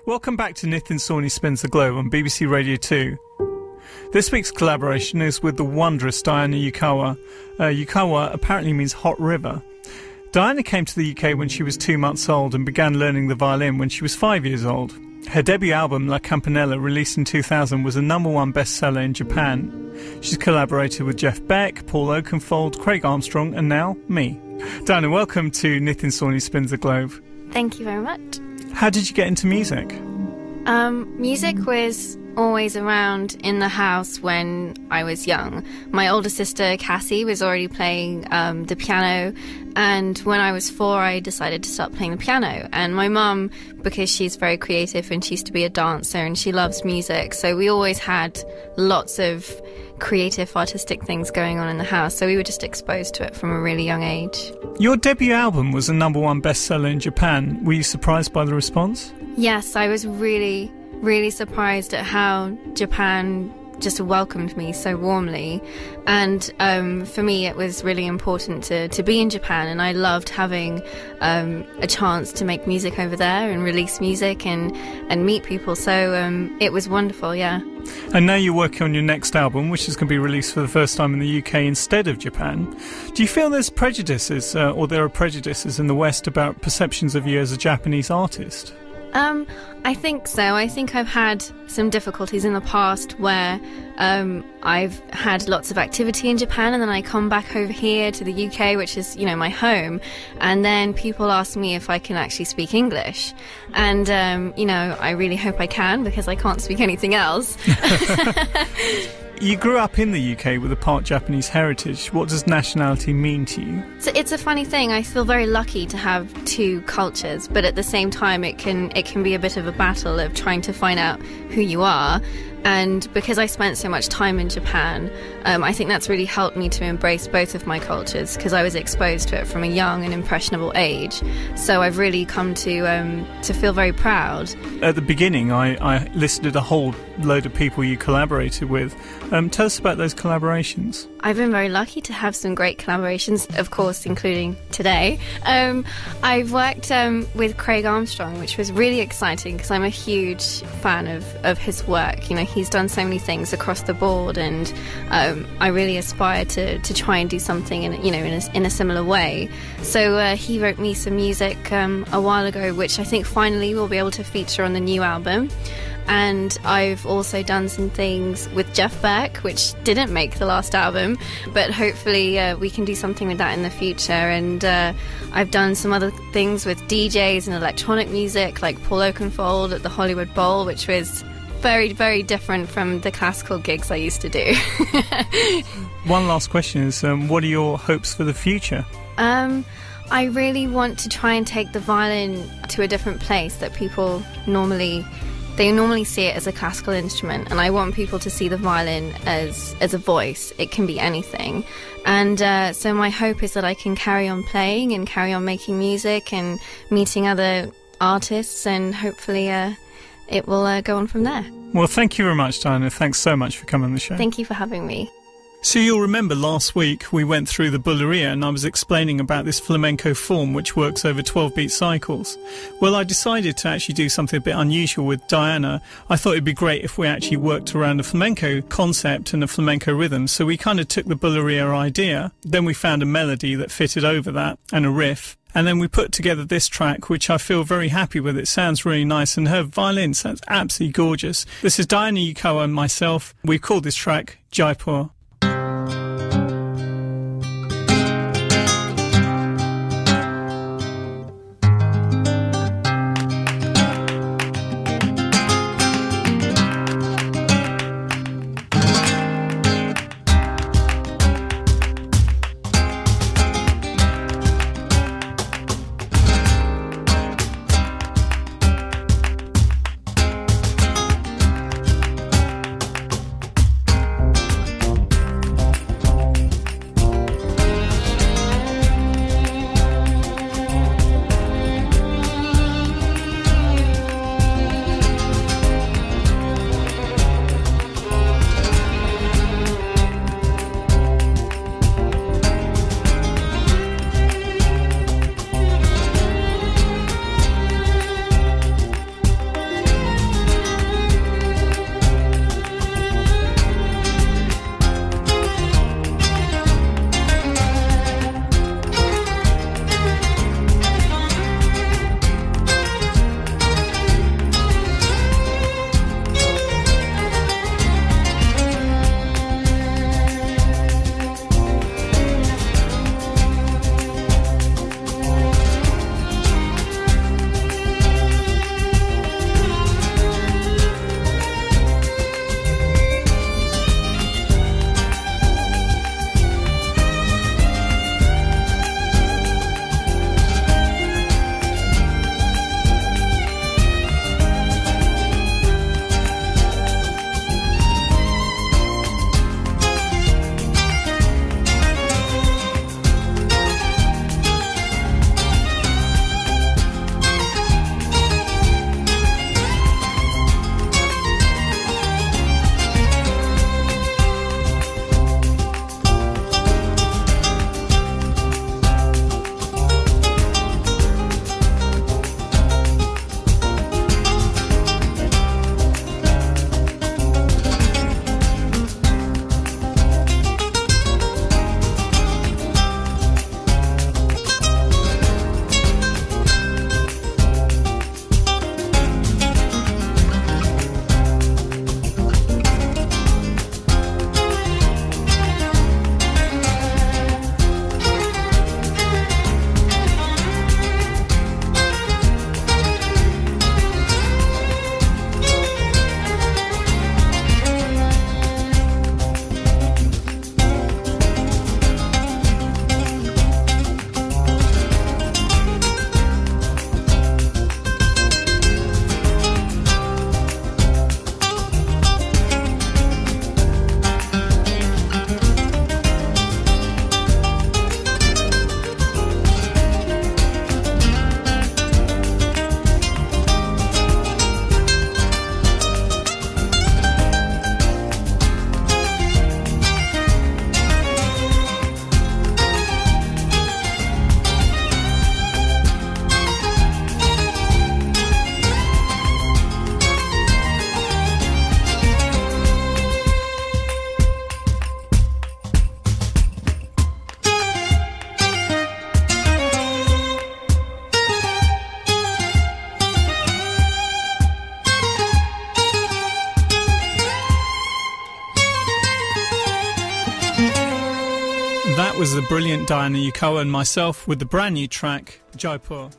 Welcome back to Nitin Sawhney Spins the Globe on BBC Radio 2. This week's collaboration is with the wondrous Diana Yukawa. Yukawa apparently means hot river. Diana came to the UK when she was 2 months old and began learning the violin when she was 5 years old. Her debut album, La Campanella, released in 2000, was a #1 bestseller in Japan. She's collaborated with Jeff Beck, Paul Oakenfold, Craig Armstrong, and now me. Diana, welcome to Nitin Sawhney Spins the Globe. Thank you very much. How did you get into music? Music was always around in the house when I was young. My older sister Cassie was already playing the piano, and when I was 4 I decided to start playing the piano. And my mum, because she's very creative and she used to be a dancer and she loves music, so we always had lots of creative artistic things going on in the house, so we were just exposed to it from a really young age. Your debut album was a #1 bestseller in Japan. Were you surprised by the response? Yes, I was really surprised at how Japan just welcomed me so warmly, and for me it was really important to be in Japan, and I loved having a chance to make music over there and release music and meet people, so it was wonderful, yeah. And now you're working on your next album, which is going to be released for the first time in the UK instead of Japan. Do you feel there's prejudices, or there are prejudices in the West about perceptions of you as a Japanese artist? I think so. I think I've had some difficulties in the past where I've had lots of activity in Japan, and then I come back over here to the UK, which is, you know, my home, and then people ask me if I can actually speak English. And, you know, I really hope I can, because I can't speak anything else. You grew up in the UK with a part Japanese heritage. What does nationality mean to you? So it's a funny thing. I feel very lucky to have two cultures, but at the same time it can be a bit of a battle of trying to find out who you are. And because I spent so much time in Japan, I think that's really helped me to embrace both of my cultures, because I was exposed to it from a young and impressionable age. So I've really come to feel very proud. At the beginning, I listed a whole load of people you collaborated with. Tell us about those collaborations. I've been very lucky to have some great collaborations, of course, including today. I've worked with Craig Armstrong, which was really exciting because I'm a huge fan of his work. You know, he's done so many things across the board, and I really aspire to try and do something in a similar way. So he wrote me some music a while ago, which I think finally will be able to feature on the new album. And I've also done some things with Jeff Beck, which didn't make the last album, but hopefully we can do something with that in the future. And I've done some other things with DJs and electronic music, like Paul Oakenfold at the Hollywood Bowl, which was very, very different from the classical gigs I used to do. One last question is, what are your hopes for the future? I really want to try and take the violin to a different place that people normally see it as a classical instrument, and I want people to see the violin as a voice. It can be anything. And so my hope is that I can carry on playing and carry on making music and meeting other artists, and hopefully it will go on from there. Well, thank you very much, Diana. Thanks so much for coming on the show. Thank you for having me. So you'll remember last week we went through the bulería and I was explaining about this flamenco form which works over 12-beat cycles. Well, I decided to actually do something a bit unusual with Diana. I thought it'd be great if we actually worked around a flamenco concept and a flamenco rhythm. So we kind of took the bulería idea, then we found a melody that fitted over that and a riff. And then we put together this track, which I feel very happy with. It sounds really nice, and her violin sounds absolutely gorgeous. This is Diana Yukawa and myself. We called this track Jaipur. That was the brilliant Diana Yukawa and myself with the brand new track, Jaipur.